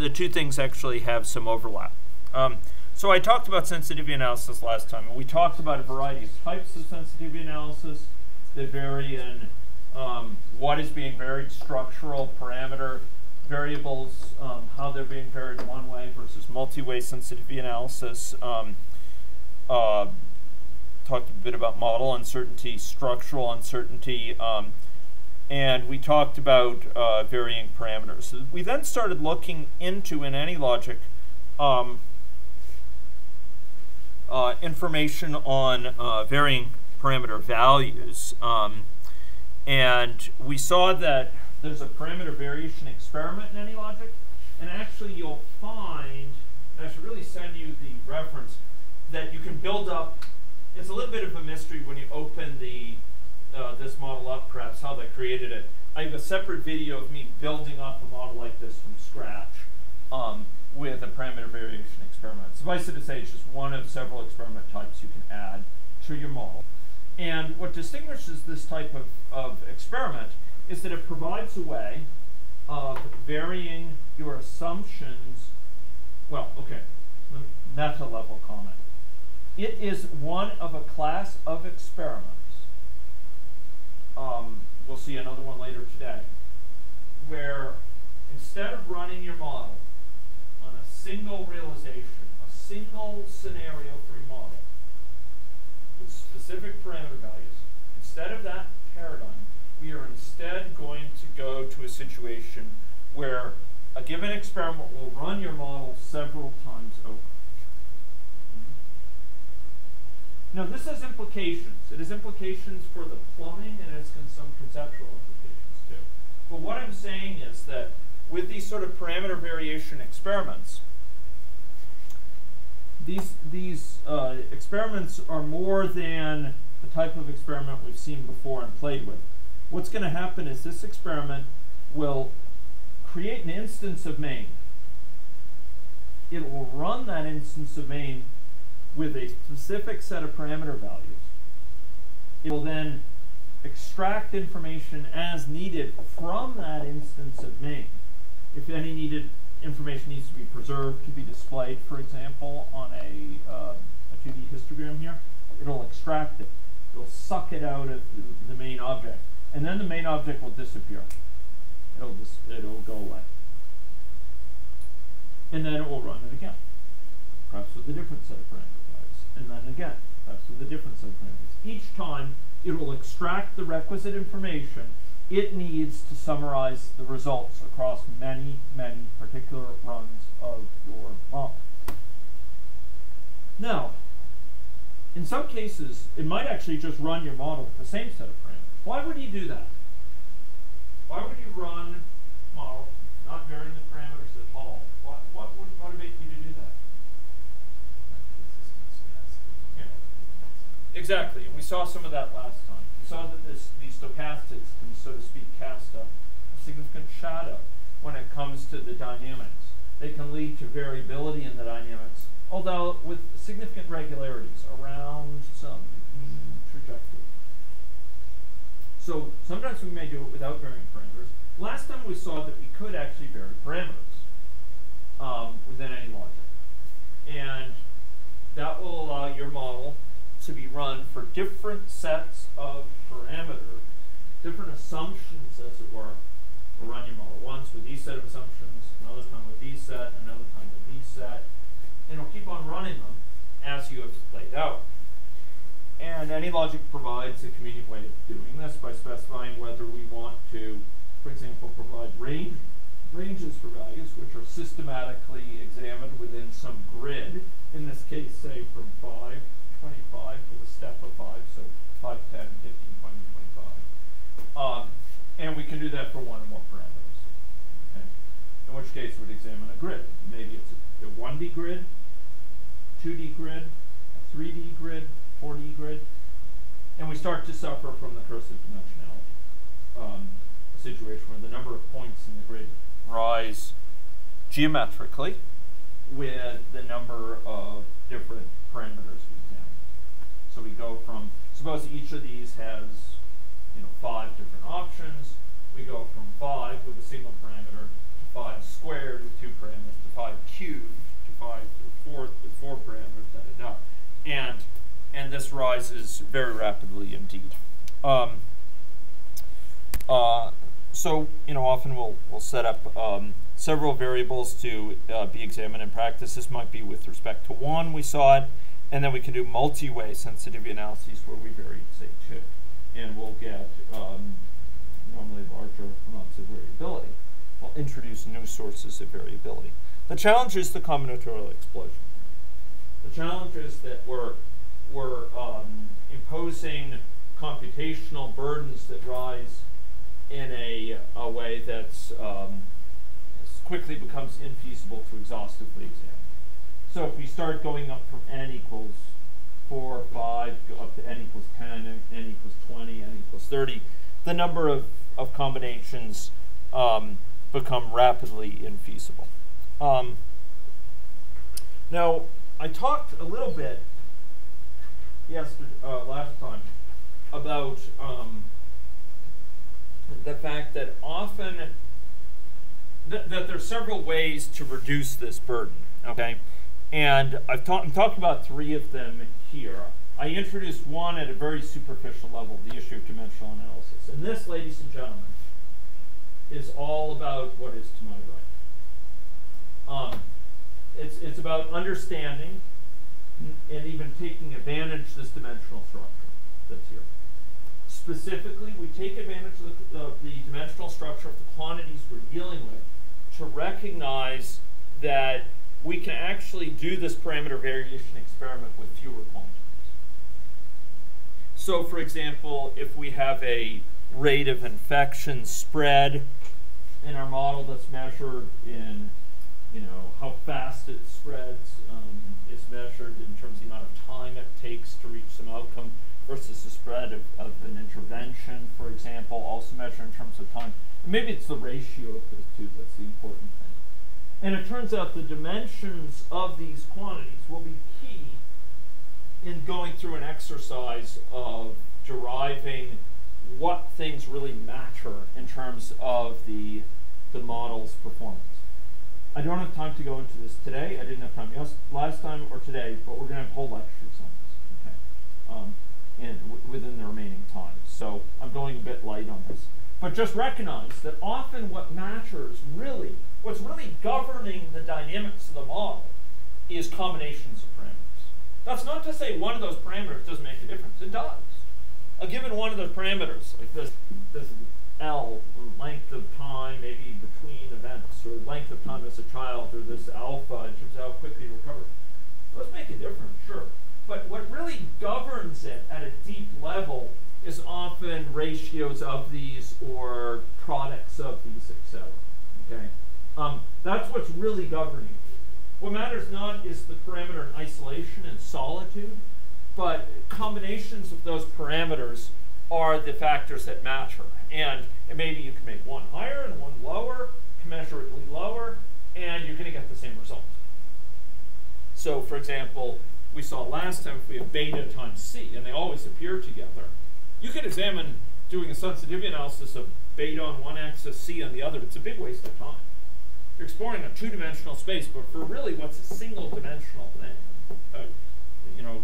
the two things actually have some overlap. So I talked about sensitivity analysis last time, and we talked about a variety of types of sensitivity analysis that vary in what is being varied, structural, parameter, variables, how they're being varied one way versus multi-way sensitivity analysis. Talked a bit about model uncertainty, structural uncertainty, and we talked about varying parameters. So we then started looking into, in AnyLogic, information on varying parameter values. And we saw that there's a parameter variation experiment in AnyLogic, and actually you'll find, and I should really send you the reference, that you can build up. It's a little bit of a mystery when you open the this model up, perhaps how they created it. I have a separate video of me building up a model like this from scratch with a parameter variation experiment. Suffice it to say, it's just one of several experiment types you can add to your model. And what distinguishes this type of experiment is that it provides a way of varying your assumptions. Well, okay, meta-level comment. It is one of a class of experiments. We'll see another one later today, where instead of running your model on a single realization, a single scenario for your model with specific parameter values, instead of that paradigm, we are instead going to go to a situation where a given experiment will run your model several times over. Now, this has implications. It has implications for the plumbing, and it has some conceptual implications too. But what I'm saying is that with these sort of parameter variation experiments, these experiments are more than the type of experiment we've seen before and played with. What's going to happen is this experiment will create an instance of main. It will run that instance of main with a specific set of parameter values. It will then extract information as needed from that instance of main. If any needed information needs to be preserved to be displayed, for example, on a 2D histogram here, it'll extract it. It'll suck it out of the main object. And then the main object will disappear. It'll go away. And then it will run it again, perhaps with a different set of parameter values. And then again, perhaps with a different set of parameters. Each time, it will extract the requisite information it needs to summarize the results across many, many particular runs of your model. Now, in some cases, it might actually just run your model with the same set of parameters. Why would you do that? Why would you run model, not varying the parameters at all? What would motivate you to do that? Exactly, and we saw some of that last time. We saw that these stochastics can, so to speak, cast a significant shadow when it comes to the dynamics. They can lead to variability in the dynamics, although with significant regularities around some trajectory. So sometimes we may do it without varying parameters. Last time we saw that we could actually vary parameters within AnyLogic. And that will allow your model to be run for different sets of parameters, different assumptions, as it were. We'll run your model once with these set of assumptions, another time with these set, another time with these set, and it'll keep on running them as you have laid out. And AnyLogic provides a convenient way of doing this by specifying whether we want to, for example, provide ranges for values which are systematically examined within some grid. In this case, say from 5 to 25 with a step of 5, so 5, 10, 15, 20, 25. And we can do that for one or more parameters. Okay? In which case, we'd examine a grid. Maybe it's a 1D grid, 2D grid, a 3D grid, 4D grid, and we start to suffer from the curse of dimensionality, a situation where the number of points in the grid rise geometrically with the number of different parameters we examine. So we go from, suppose each of these has 5 different options. We go from 5 with a single parameter to 5 squared with 2 parameters. this rises very rapidly indeed. So, often we'll set up several variables to be examined in practice. This might be with respect to one, we saw it, and then we can do multi-way sensitivity analyses where we vary, say, 2. And we'll get normally larger amounts of variability. We'll introduce new sources of variability. The challenge is the combinatorial explosion. The challenge is that we're imposing computational burdens that rise in a way that's quickly becomes infeasible to exhaustively examine. So if we start going up from n equals 4 or 5, go up to n equals 10, n equals 20, n equals 30, the number of combinations become rapidly infeasible. Now, I talked a little bit last time about the fact that often that there's several ways to reduce this burden, okay? And I'm talking about 3 of them here. I introduced one at a very superficial level, the issue of dimensional analysis. And this, ladies and gentlemen, is all about what is to my right. It's about understanding and even taking advantage of this dimensional structure that's here. Specifically, we take advantage of the dimensional structure of the quantities we're dealing with to recognize that we can actually do this parameter variation experiment with fewer quantities. So, for example, if we have a rate of infection spread in our model that's measured in, how fast it spreads is measured in terms of the amount of time it takes to reach some outcome versus the spread of an intervention, for example, also measured in terms of time. And maybe it's the ratio of those two that's the important thing. And it turns out the dimensions of these quantities will be key in going through an exercise of deriving what things really matter in terms of the model's performance. I don't have time to go into this today. I didn't have time last time or today, but we're going to have whole lectures on this, okay, within the remaining time. So I'm going a bit light on this. But just recognize that often what matters really, what's really governing the dynamics of the model is combinations of parameters. That's not to say one of those parameters doesn't make a difference. It does. Given one of those parameters, like this L, length of time maybe between events, or length of time as a child, or this alpha in terms of how quickly you recover, those make a difference, sure. But what really governs it at a deep level is often ratios of these or products of these, etc. Okay, that's what's really governing it. What matters not is the parameter in isolation and solitude, but combinations of those parameters are the factors that matter. And maybe you can make one higher and one lower, commensurately lower, and you're going to get the same result. So, for example, we saw last time if we have beta times c, and they always appear together, you could examine doing a sensitivity analysis of beta on one axis, c on the other. It's a big waste of time. You're exploring a two-dimensional space, but for really what's a single-dimensional thing,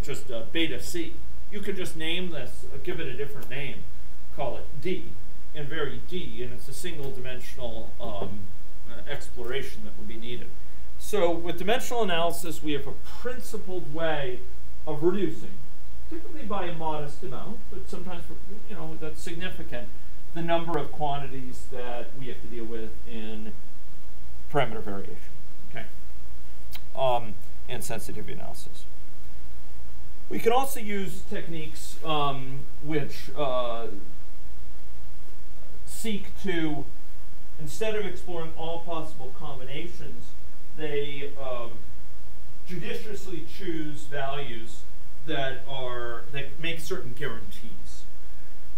just beta c, you could just name this, give it a different name, call it d, and vary d, and it's a single-dimensional exploration that will be needed. So with dimensional analysis, we have a principled way of reducing, typically by a modest amount, but sometimes that's significant, the number of quantities that we have to deal with in parameter variation, okay, and sensitivity analysis. We can also use techniques which seek to, instead of exploring all possible combinations, they judiciously choose values that make certain guarantees.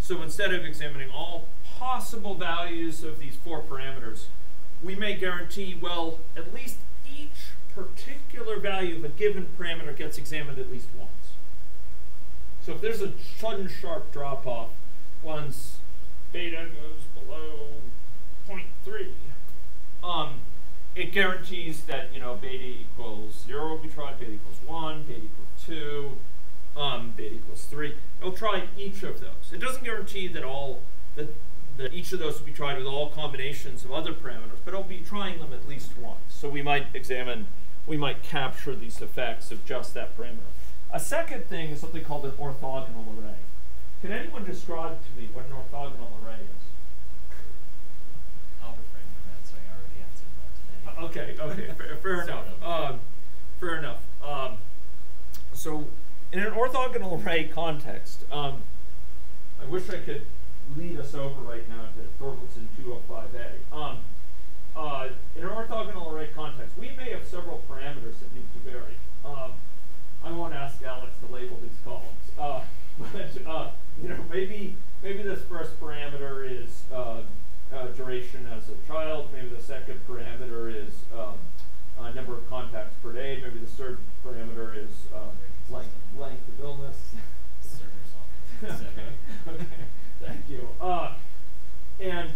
So instead of examining all possible values of these 4 parameters, we may guarantee, well, at least each particular value of a given parameter gets examined at least once. So if there's a sudden sharp drop-off, once beta goes below 0.3, it guarantees that beta equals 0 will be tried, beta equals 1, beta equals 2, beta equals 3. It'll try each of those. It doesn't guarantee that that each of those will be tried with all combinations of other parameters, but it'll be trying them at least once. So we might capture these effects of just that parameter. A second thing is something called an orthogonal array. Can anyone describe to me what an orthogonal array is? I'll refrain from answering. I already answered that today. Okay, fair enough. Fair enough. So in an orthogonal array context, I wish I could lead us over right now to Thorvaldsen 205A. In an orthogonal array context, we may have several parameters that need to vary. I won't ask Alex to label these columns, but maybe this first parameter is duration as a child. Maybe the second parameter is number of contacts per day. Maybe the third parameter is length of illness. Okay. Thank you. And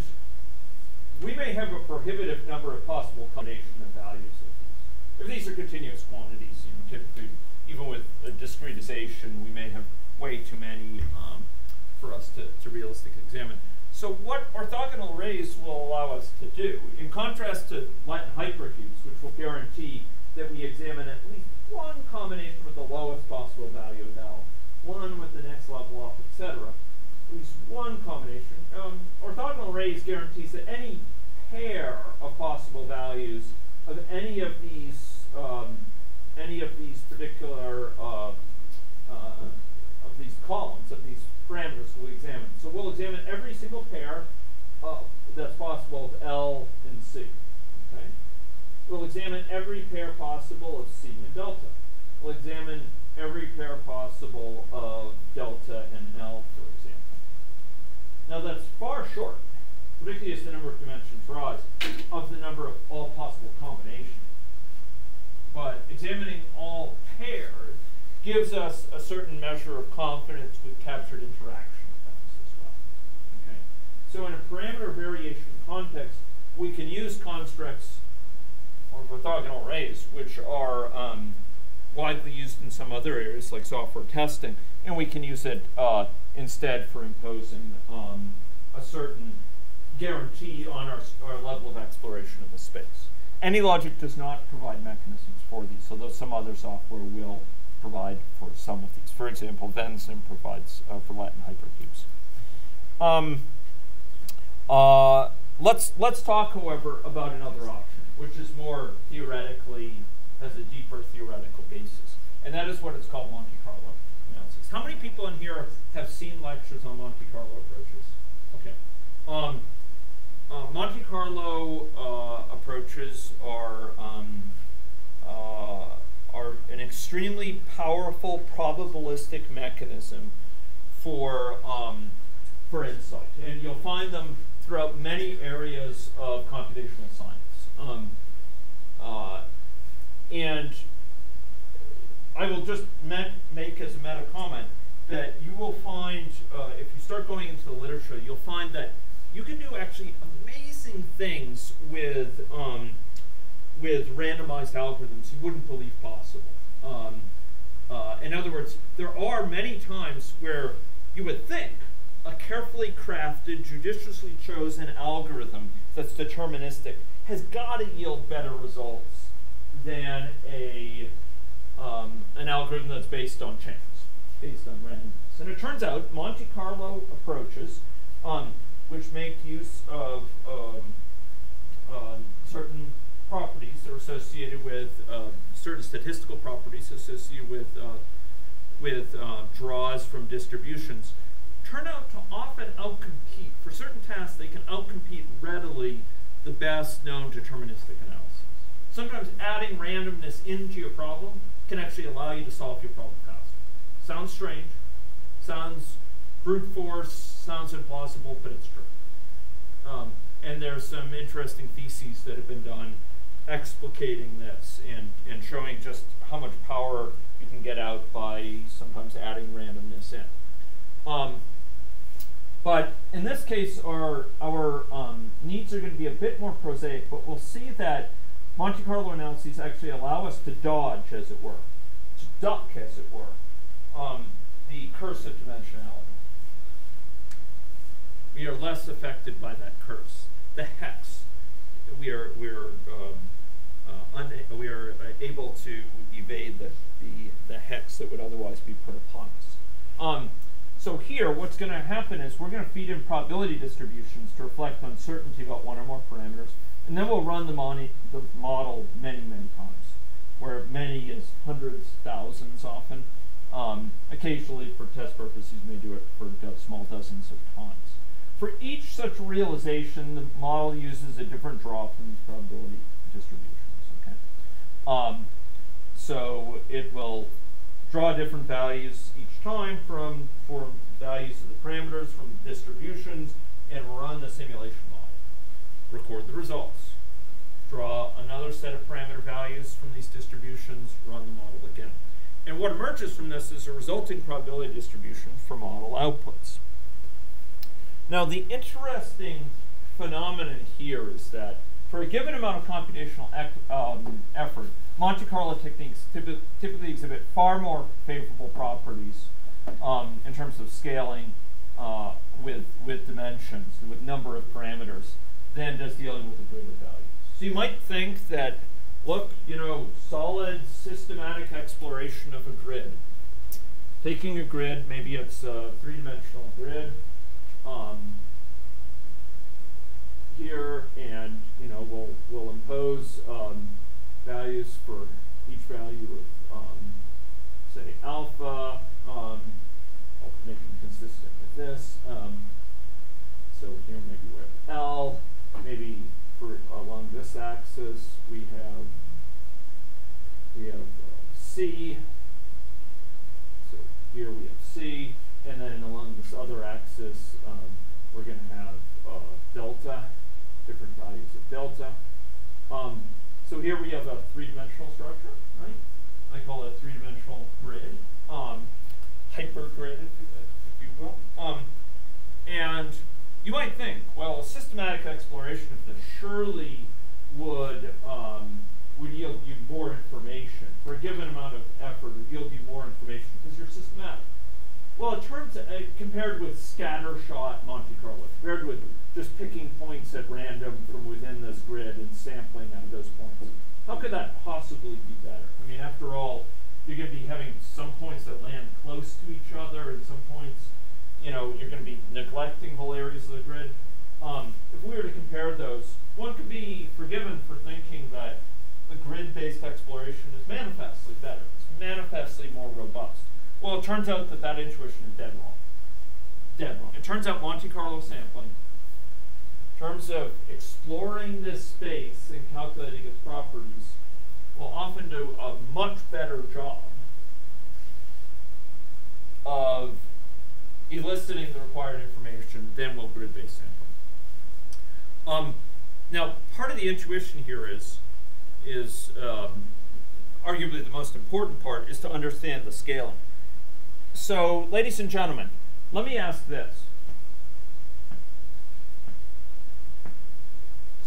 we may have a prohibitive number of possible combination of values of these. If these are continuous quantities, typically, even with discretization, we may have way too many for us to realistically examine. So what orthogonal arrays will allow us to do, in contrast to Latin hypercubes, which will guarantee that we examine at least one combination with the lowest possible value of L, one with the next level up, etc., at least one combination. Orthogonal arrays guarantees that any pair of possible values of any of these particular of these columns, of these parameters we'll examine. So we'll examine every single pair that's possible of L and C. Okay? We'll examine every pair possible of C and delta. We'll examine every pair possible of delta and L, for example. Now that's far short, particularly as the number of dimensions rise, of the number of all possible combinations. But examining all pairs gives us a certain measure of confidence with captured interaction effects as well. Okay? So in a parameter variation context, we can use constructs or orthogonal arrays, which are widely used in some other areas like software testing, and we can use it instead for imposing a certain guarantee on our level of exploration of a space. AnyLogic does not provide mechanisms for these, although some other software will provide for some of these. For example, Vensim provides for Latin hypercubes. Let's talk, however, about another option, which is more theoretically, has a deeper theoretical basis, and that is what is called Monte Carlo analysis. How many people in here have seen lectures on Monte Carlo approaches? Okay. Monte Carlo approaches are an extremely powerful probabilistic mechanism for insight, and you'll find them throughout many areas of computational science. And I will just make as a meta comment that you will find, if you start going into the literature, you'll find that you can do actually amazing things with randomized algorithms you wouldn't believe possible. In other words, there are many times where you would think a carefully crafted, judiciously chosen algorithm that's deterministic has got to yield better results than an algorithm that's based on chance, based on randomness. And it turns out Monte Carlo approaches, which make use of certain properties that are associated with certain statistical properties associated with draws from distributions, turn out to often outcompete. For certain tasks, they can outcompete readily the best known deterministic analysis. Sometimes adding randomness into your problem can actually allow you to solve your problem faster. Sounds strange, sounds brute force, sounds implausible, but it's true. And there's some interesting theses that have been done explicating this and showing just how much power you can get out by sometimes adding randomness in. But in this case, our needs are going to be a bit more prosaic, but we'll see that Monte Carlo analyses actually allow us to dodge, as it were, to duck, as it were, the curse of dimensionality. We are less affected by that curse. The hex, we are able to evade the hex that would otherwise be put upon us. So here, what's going to happen is we're going to feed in probability distributions to reflect uncertainty about one or more parameters, and then we'll run the model many, many times, where many is hundreds, thousands often. Occasionally, for test purposes, you may do it for small dozens of times. For each such realization, the model uses a different draw from these probability distributions. Okay? So it will draw different values each time for values of the parameters from distributions, and run the simulation model. Record the results. Draw another set of parameter values from these distributions, run the model again. And what emerges from this is a resulting probability distribution for model outputs. Now, the interesting phenomenon here is that for a given amount of computational effort, Monte Carlo techniques typically exhibit far more favorable properties in terms of scaling with dimensions, with number of parameters, than does dealing with a grid of values. So you might think that, look, solid systematic exploration of a grid. Taking a grid, maybe it's a three-dimensional grid here, and we'll impose values for each value of say alpha. I'll make it consistent with this. So here maybe we have L. Maybe for along this axis we have C. So here we have C, and then along this other axis we're going to have delta, different values of delta. So here we have a three-dimensional structure, right? I call it a three-dimensional grid, hypergrid, if you will. And you might think, well, a systematic exploration of this surely would yield you more information. For a given amount of effort, it would yield you more information because you're systematic. Well, it turns out, compared with scattershot Monte Carlo, compared with just picking points at random from within this grid and sampling out of those points, how could that possibly be better? I mean, after all, you're going to be having some points that land close to each other, and some points, you're going to be neglecting whole areas of the grid. If we were to compare those, one could be forgiven for thinking that the grid-based exploration is manifestly better. It's manifestly more robust. Well, it turns out that intuition is dead wrong. Dead wrong. It turns out Monte Carlo sampling, in terms of exploring this space and calculating its properties, will often do a much better job of eliciting the required information than will grid-based sampling. Now, part of the intuition here is arguably the most important part, is to understand the scaling. So, ladies and gentlemen, let me ask this.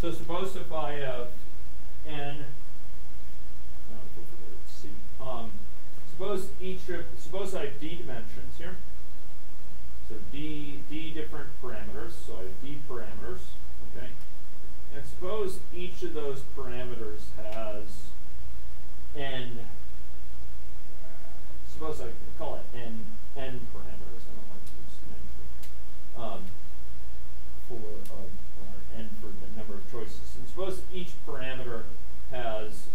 So suppose if I have n, suppose I have d dimensions here. So d different parameters. So I have d parameters. Okay. And suppose each of those parameters has n. Suppose I call it n parameters. I don't like to use n for n for the number of choices. And suppose each parameter has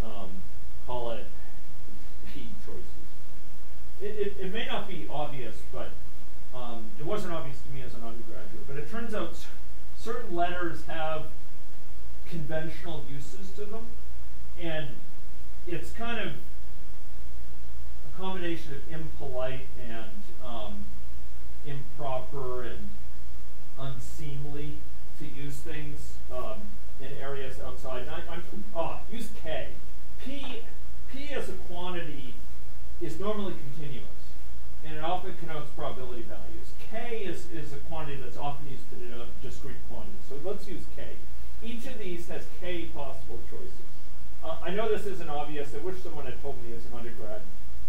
call it p choices. It may not be obvious, but it wasn't obvious to me as an undergraduate. But it turns out certain letters have conventional uses to them, and it's kind of a combination of impolite and improper and unseemly to use things in areas outside. And use K. P as a quantity is normally continuous, and it often connotes probability values. K is a quantity that's often used to denote discrete quantities. So let's use K. Each of these has K possible choices. I know this isn't obvious. I wish someone had told me as an undergrad.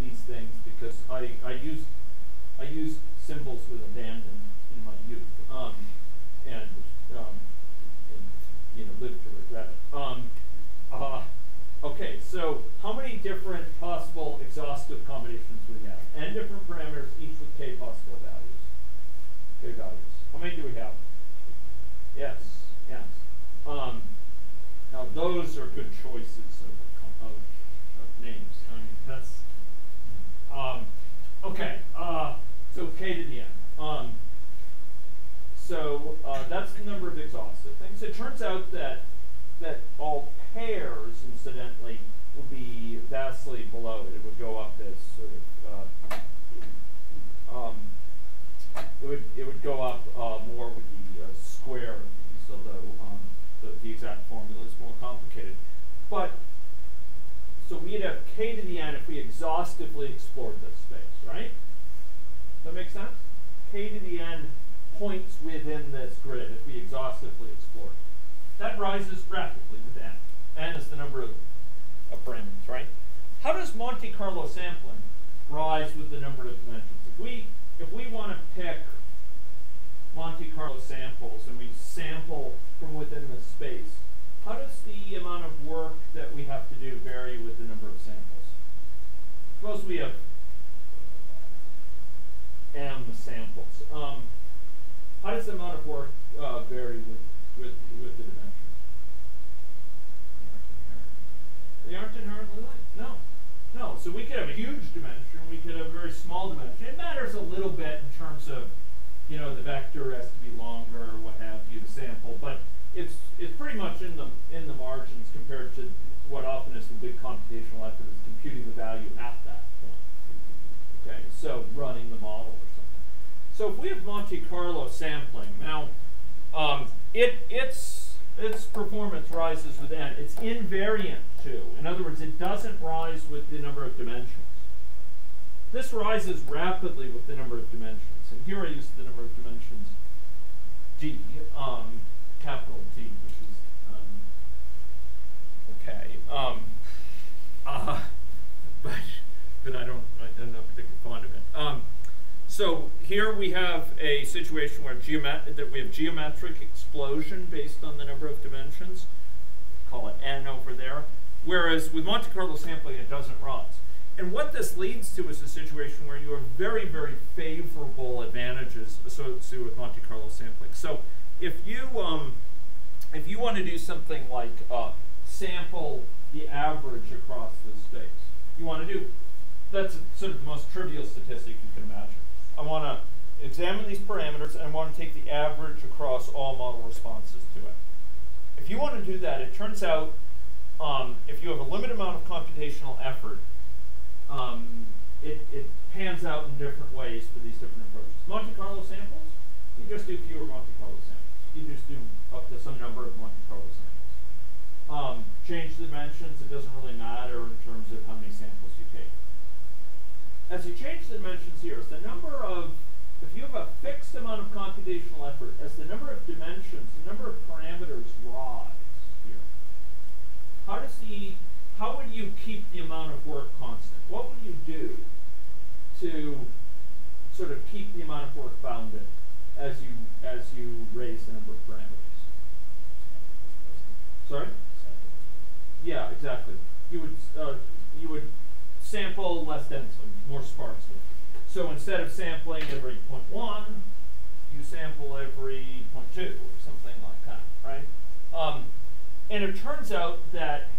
these things because I used symbols with abandon in my youth, and you know, lived to regret it. Okay, so how many different possible exhaustive combinations do we have? N different parameters, each with k possible values. K values. How many do we have? Yes, yes. Now those are good choices of names. I mean, that's okay. So k to the n. So that's the number of exhaustive things. It turns out that all pairs, incidentally, will be vastly below it. It would go up as sort of it would go up more with the square of these, although the exact formula is more complicated. But so we'd have k to the n if we exhaustively explored this space, right? Does that make sense? K to the n points within this grid if we exhaustively explore it. That rises rapidly with n. N is the number of parameters, right? How does Monte Carlo sampling rise with the number of dimensions? If we want to pick Monte Carlo samples and we sample from within this space, how does the amount of work that we have to do vary with the number of samples? Suppose we have m samples. How does the amount of work vary with the dimension? They aren't inherently linked. No. No. So we could have a huge dimension, we could have a very small dimension. It matters a little bit in terms of, you know, the vector has to be longer or what have you to sample, but it's pretty much in the margins compared to what often is the big computational effort is computing the value at that point. Okay, so running the model or something. So if we have Monte Carlo sampling, now its performance rises with n. It's invariant too. In other words, it doesn't rise with the number of dimensions. This rises rapidly with the number of dimensions. And here I use the number of dimensions d, capital D, which is okay. But I'm not particularly fond of it. So here we have a situation where we have geometric explosion based on the number of dimensions. Call it n over there. Whereas with Monte Carlo sampling, it doesn't rise. And what this leads to is a situation where you have very, very favorable advantages associated with Monte Carlo sampling. So if you want to do something like sample the average across this space, you want to do, that's sort of the most trivial statistic you can imagine. I want to examine these parameters and I want to take the average across all model responses to it. If you want to do that, it turns out if you have a limited amount of computational effort, it pans out in different ways for these different approaches. Monte Carlo samples, you just do fewer Monte Carlo samples. You just do up to some number of Monte Carlo samples. Change the dimensions, it doesn't really matter in terms of how many samples you take. As you change the dimensions here, as the number of, if you have a fixed amount of computational effort, as the number of dimensions, the number of parameters rise here, how would you keep the amount of work constant? What would you do to sort of keep the amount of work bounded as you raise the number of parameters? Sorry? Yeah, exactly. You would sample less densely, more sparsely. So instead of sampling every 0.1, you sample every 0.2 or something like that, right? And it turns out that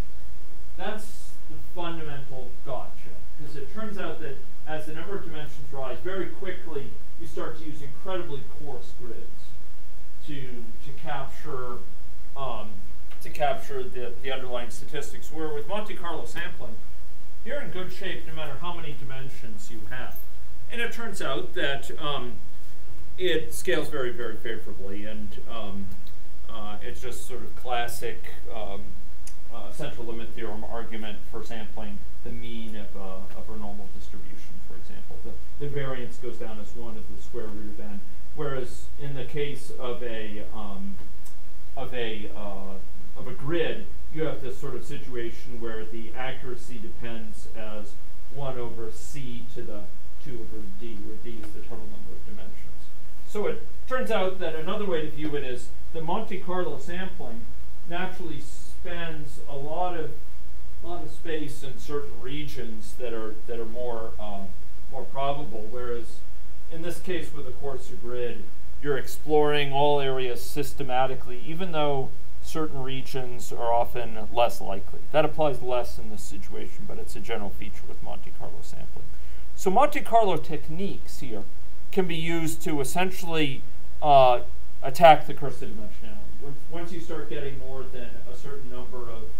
that's the fundamental gotcha, because it turns out that as the number of dimensions rise, very quickly you start to use incredibly coarse grids to capture the underlying statistics. Where with Monte Carlo sampling, you're in good shape no matter how many dimensions you have. And it turns out that it scales very, very favorably, and it's just sort of classic central limit theorem argument for sampling the mean of a normal distribution, for example. The variance goes down as 1 of the square root of n, whereas in the case of a grid, you have this sort of situation where the accuracy depends as 1 over c to the 2 over d, where d is the total number of dimensions. So it turns out that another way to view it is the Monte Carlo sampling naturally spends a lot of space in certain regions that are more probable, whereas in this case with a coarser grid, you're exploring all areas systematically, even though certain regions are often less likely. That applies less in this situation, but it's a general feature with Monte Carlo sampling. So Monte Carlo techniques here can be used to essentially attack the curse of dimensionality. Once you start getting more than a certain number of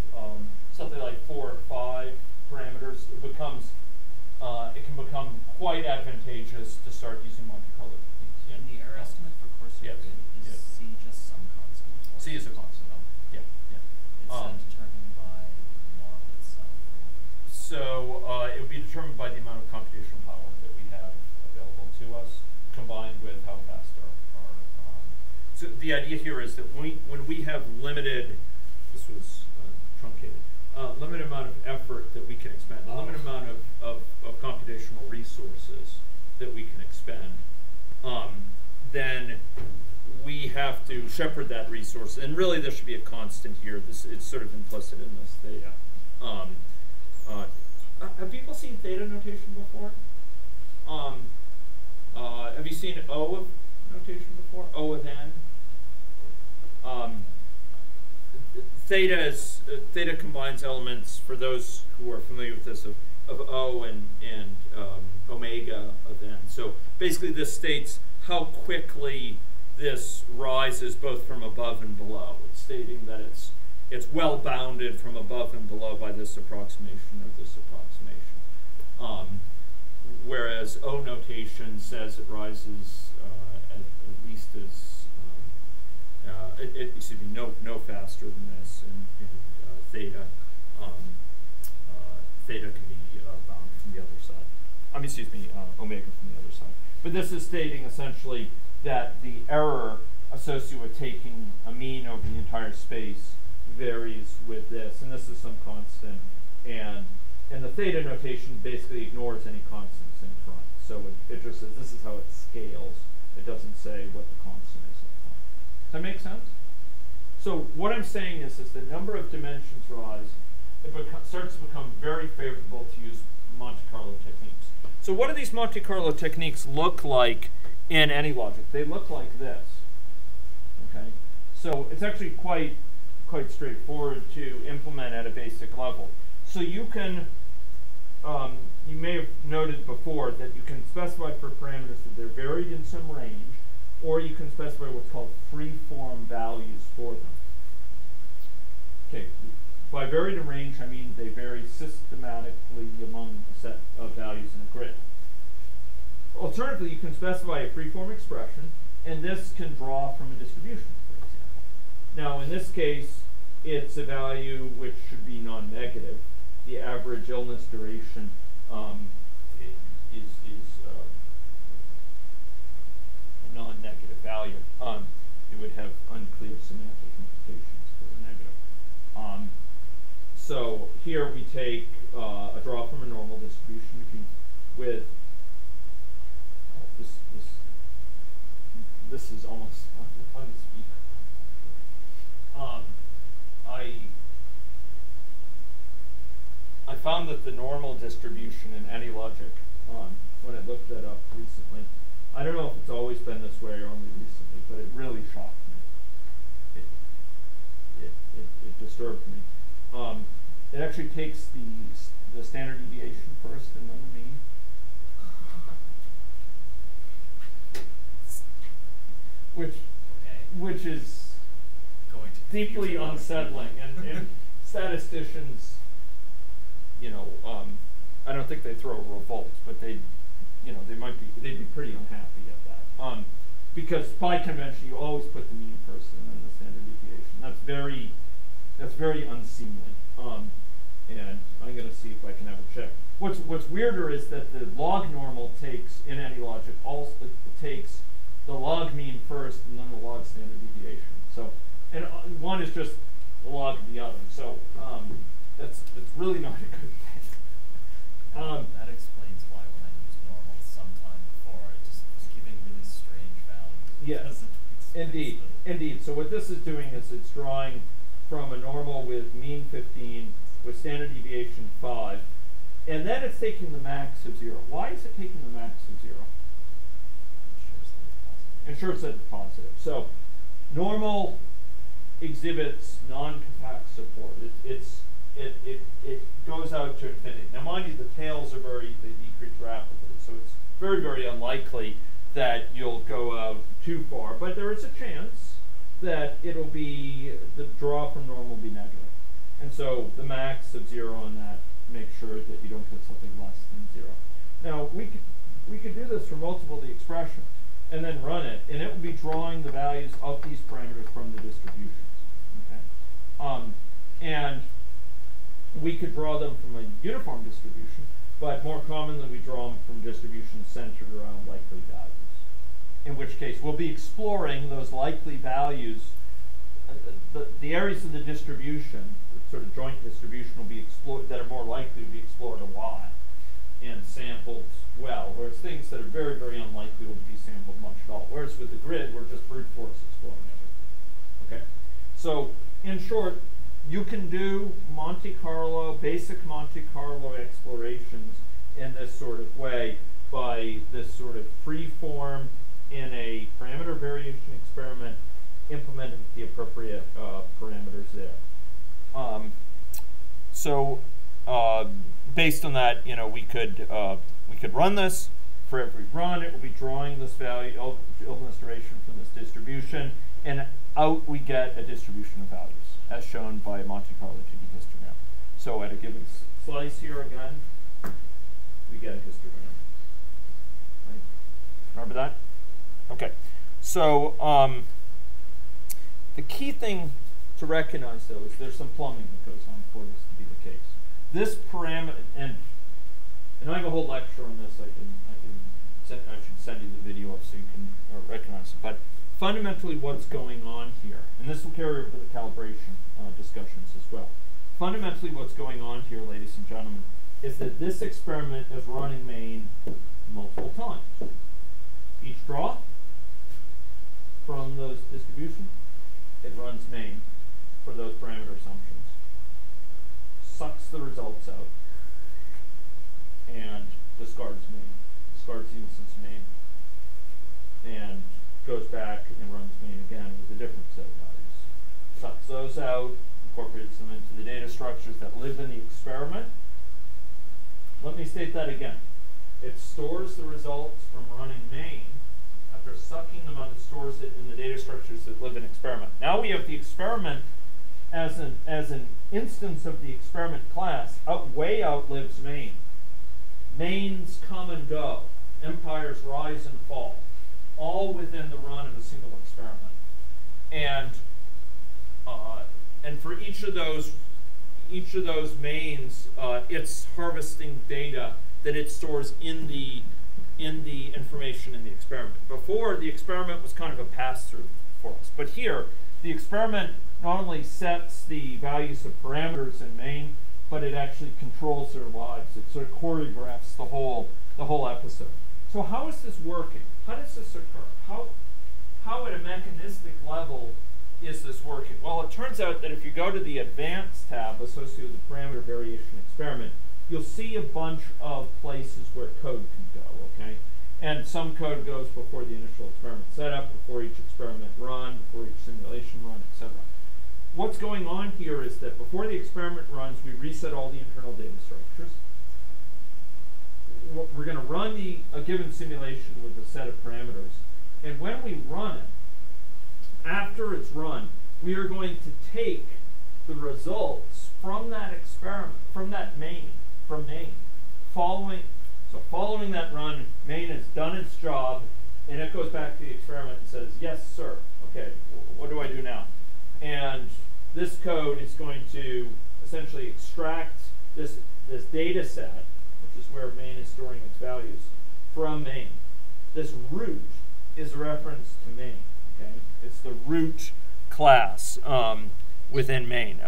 something like 4 or 5 parameters, it can become quite advantageous to start using Monte Carlo techniques. Yeah. And the error estimate for coarser grid is C just some constant? C is a constant. Yeah. It's then determined by the model itself? So it would be determined by the amount of computational power that we have available to us, combined with how fast our so the idea here is that when we have limited, this was truncated, limited amount of effort that we can expend, a limited amount of computational resources that we can expend, then we have to shepherd that resource. And really there should be a constant here. It's sort of implicit in this theta. Have people seen theta notation before? Have you seen O of notation before? O of n? Theta combines elements, for those who are familiar with this, of O and omega of n. So basically this states how quickly this rises both from above and below. It's stating that it's well bounded from above and below by this approximation or this approximation. Whereas O notation says it rises at least as excuse me, no faster than this, and theta theta can be bound from the other side. Excuse me, omega from the other side. But this is stating essentially that the error associated with taking a mean over the entire space varies with this, and this is some constant, and the theta notation basically ignores any constants in front. So it just says this is how it scales. It doesn't say what the constant is in front. Does that make sense? So what I'm saying is the number of dimensions rise, it starts to become very favorable to use Monte Carlo techniques. So what do these Monte Carlo techniques look like in any logic? They look like this. Okay, so it's actually quite straightforward to implement at a basic level. So you can, you may have noted before that you can specify for parameters that they're varied in some range, or you can specify what's called free-form values for them. Okay, by varied in range, I mean they vary systematically among a set of values in a grid. Alternatively, you can specify a free-form expression, and this can draw from a distribution, for example. Now, in this case, it's a value which should be non-negative. The average illness duration is a non-negative value. It would have unclear semantic implications for the negative. So here we take a draw from a normal distribution with this is almost unspeakable. I found that the normal distribution in any logic, when I looked that up recently, I don't know if it's always been this way or only recently, but it really shocked me. It disturbed me. It actually takes the standard deviation first and then the mean. Which is going to deeply unsettling, and statisticians, I don't think they throw a revolt, but they'd be pretty unhappy at that. Because by convention, you always put the mean first and then the standard deviation. That's very unseemly. And I'm going to see if I can have a check. What's weirder is that the log normal takes, in any logic, also takes the log mean first and then the log standard deviation. So, and one is just the log of the other. So that's really not a good thing. That Indeed, indeed. So what this is doing is it's drawing from a normal with mean 15, with standard deviation 5, and then it's taking the max of 0. Why is it taking the max of 0? Ensures that it's positive. So normal exhibits non-compact support. It goes out to infinity. Now mind you, the tails they decrease rapidly, so it's very, very unlikely that you'll go out too far, but there is a chance that it'll be, the draw from normal will be negative. And so the max of 0 on that makes sure that you don't get something less than 0. Now we could do this for multiple of the expressions and then run it, and it will be drawing the values of these parameters from the distributions. Okay? And we could draw them from a uniform distribution, but more commonly we draw them from distributions centered around likely values. In which case we'll be exploring those likely values. The areas of the distribution, sort of joint distribution, will be explored that are more likely to be explored a lot and sampled well, whereas things that are very, very unlikely will be sampled much at all. Whereas with the grid, we're just brute force exploring everything. Okay? So in short, you can do Monte Carlo, basic Monte Carlo explorations in this sort of way by this sort of free form in a parameter variation experiment, implementing the appropriate parameters there. Based on that, you know, we could run this. For every run, it will be drawing this value, illustration from this distribution, and out we get a distribution of values, as shown by a Monte Carlo 2D histogram. So at a given slice here again, we get a histogram. Right? Remember that? Okay. So the key thing to recognize, though, is there's some plumbing that goes on for this to be the case. This parameter, and I have a whole lecture on this. I should send you the video up so you can recognize it. But fundamentally, what's going on here, and this will carry over to the calibration discussions as well. Fundamentally, what's going on here, ladies and gentlemen, is that this experiment is running main multiple times. Each draw from those distributions, it runs main for those parameter assumptions, sucks the results out, and discards main, discards the instance main, and goes back and runs main again with a different set of values. Sucks those out, incorporates them into the data structures that live in the experiment. Let me state that again. It stores the results from running main. After sucking them out, it stores it in the data structures that live in experiment. Now we have the experiment as an instance of the experiment class way outlives main. Mains come and go. Empires rise and fall, all within the run of a single experiment. And for each of those mains, it's harvesting data that it stores in the information in the experiment. Before, the experiment was kind of a pass-through for us. But here, the experiment not only sets the values of parameters in main, but it actually controls their lives. It sort of choreographs the whole episode. So how is this working? How does this occur? How at a mechanistic level is this working? Well, it turns out that if you go to the Advanced tab associated with the parameter variation experiment, you'll see a bunch of places where code can go, okay? And some code goes before the initial experiment setup, before each experiment run, before each simulation run, etc. What's going on here is that before the experiment runs, we reset all the internal data structures. We're going to run a given simulation with a set of parameters. And when we run it, after it's run, we are going to take the results from that experiment, from main. Following that run, main has done its job, and it goes back to the experiment and says, yes, sir. Okay, what do I do now? And this code is going to essentially extract this data set, which is where main is storing its values, from main. This root is a reference to main. Okay? It's the root class within main.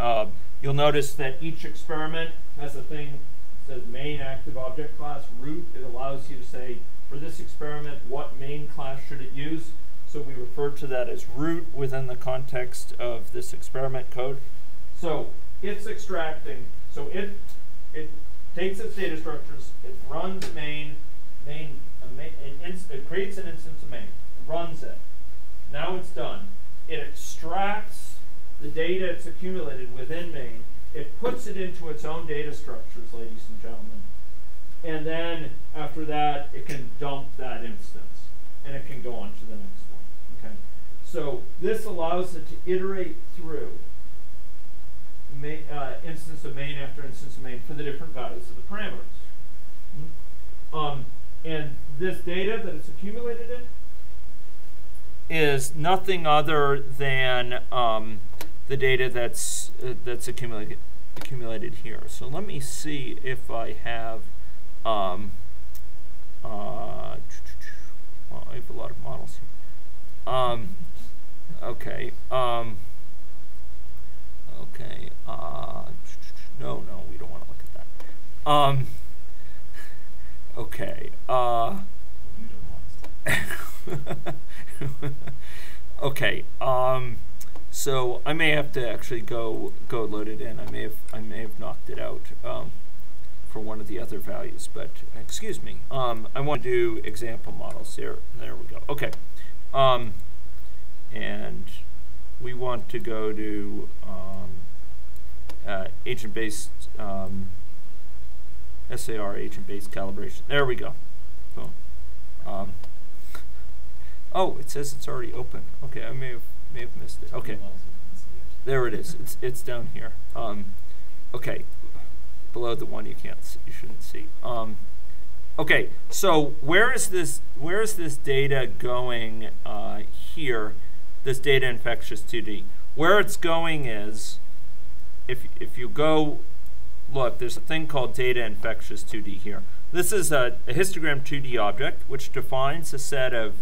You'll notice that each experiment has a thing that says main active object class root. It allows you to say, for this experiment, what main class should it use? So we refer to that as root within the context of this experiment code. So it's extracting, so it takes its data structures, it runs main, it creates an instance of main, runs it. Now it's done. It extracts the data it's accumulated within main, it puts it into its own data structures, ladies and gentlemen. And then after that, it can dump that instance, and it can go on to the next one. Okay. So this allows it to iterate through instance of main after instance of main for the different values of the parameters. And this data that it's accumulated in is nothing other than the data that's accumulated here. So let me see if I have well, I have a lot of models here. Okay. Okay. No, we don't want to look at that. Okay. Okay. So I may have to actually go load it in. I may have knocked it out for one of the other values, but excuse me. I want to do example models here. There we go. Okay. And we want to go to agent-based SAR agent-based calibration. There we go. Boom. Oh, it says it's already open. Okay, I may have missed it. Okay, there it is. It's down here. Okay, below the one you shouldn't see. Okay, so where is this data going here? This data infectious 2D. Where it's going is, if you go look, there's a thing called data infectious 2D here. This is a histogram 2D object which defines a set of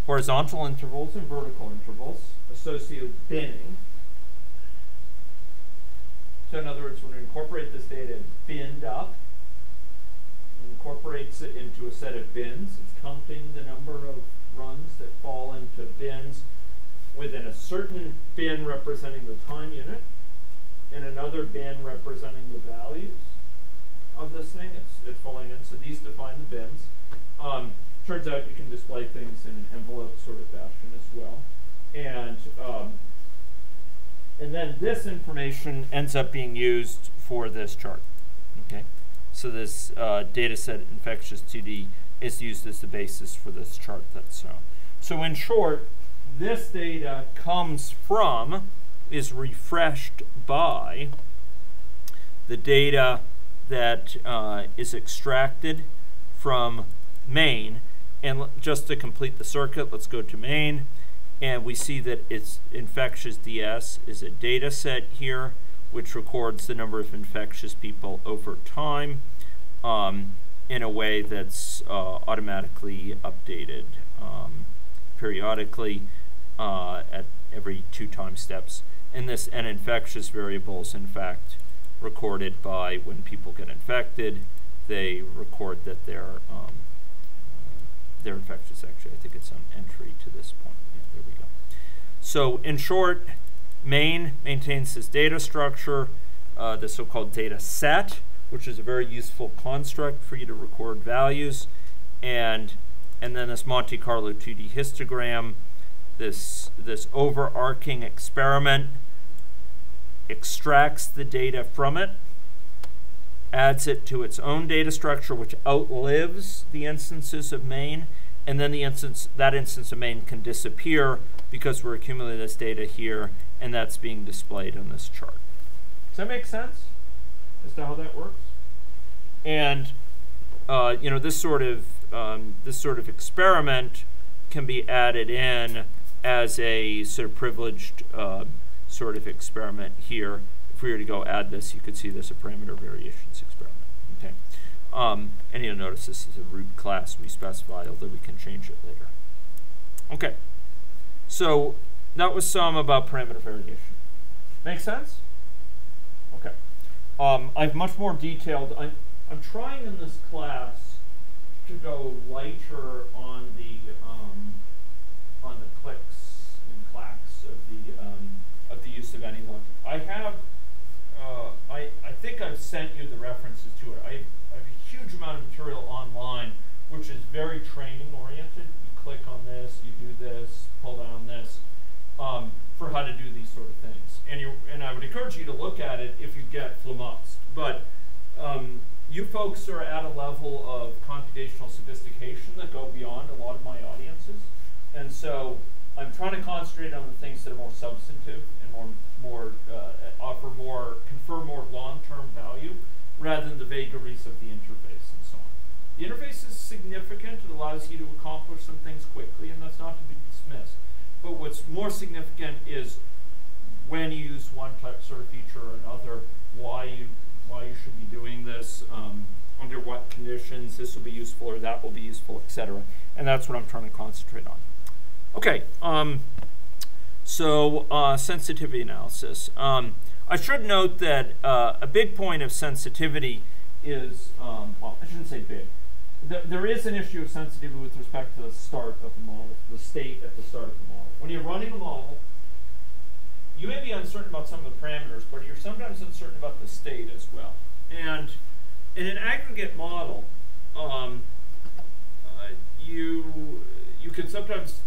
horizontal intervals and vertical intervals associated with binning. So in other words, when we incorporate this data binned up, it incorporates it into a set of bins. It's counting the number of runs that fall into bins within a certain bin representing the time unit and another bin representing the values of this thing. It's falling in. So these define the bins. Turns out you can display things in an envelope sort of fashion as well. And then this information ends up being used for this chart. Okay, so this data set infectious 2D is used as the basis for this chart that's shown. So in short, this data is refreshed by the data that is extracted from main. And just to complete the circuit, let's go to main. And we see that its infectious DS is a data set here, which records the number of infectious people over time in a way that's automatically updated periodically at every 2 time steps. And this n infectious variable is in fact recorded by when people get infected. They record that they're infectious. Actually, I think it's an entry to this point. Yeah, there we go. So in short, main maintains this data structure, the so-called data set, which is a very useful construct for you to record values, and then this Monte Carlo 2D histogram, this overarching experiment extracts the data from it, adds it to its own data structure, which outlives the instances of main, and then that instance of main can disappear because we're accumulating this data here, and that's being displayed on this chart. Does that make sense as to how that works? And you know, this sort of experiment can be added in as a sort of privileged sort of experiment here. If we were to go add this, you could see this a parameter variations experiment. Okay, and you'll notice this is a root class we specify, although we can change it later. Okay, so that was some about parameter variation. Make sense? Okay, I've much more detailed. I'm trying in this class to go lighter on the on the clicks and clacks of the use of any logic. I have, I think I've sent you the references to it. I have a huge amount of material online, which is very training oriented. You click on this, you do this, pull down this, for how to do these sort of things. And I would encourage you to look at it if you get flummoxed. But you folks are at a level of computational sophistication that go beyond a lot of my audiences. And so I'm trying to concentrate on the things that are more substantive and confer more long-term value rather than the vagaries of the interface and so on. The interface is significant. It allows you to accomplish some things quickly, and that's not to be dismissed. But what's more significant is when you use one sort of feature or another, why you should be doing this, under what conditions this will be useful or that will be useful, etc. And that's what I'm trying to concentrate on. Okay, so sensitivity analysis. I should note that a big point of sensitivity is, well, I shouldn't say big. There is an issue of sensitivity with respect to the start of the model, the state at the start of the model. When you're running a model, you may be uncertain about some of the parameters, but you're sometimes uncertain about the state as well. And in an aggregate model, you can sometimes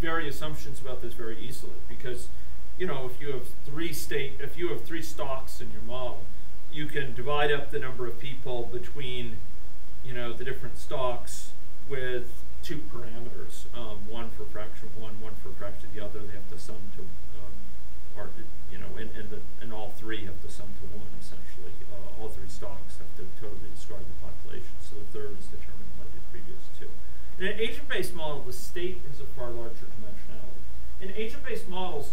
vary assumptions about this very easily, because if you have three stocks in your model, you can divide up the number of people between the different stocks with two parameters, one for fraction of one for fraction of the other. They have to sum to, and all three have to sum to one, essentially. All three stocks have to totally describe the population, so the third is determined by the previous two. In an agent-based model, the state is a far larger dimensionality. In agent-based models,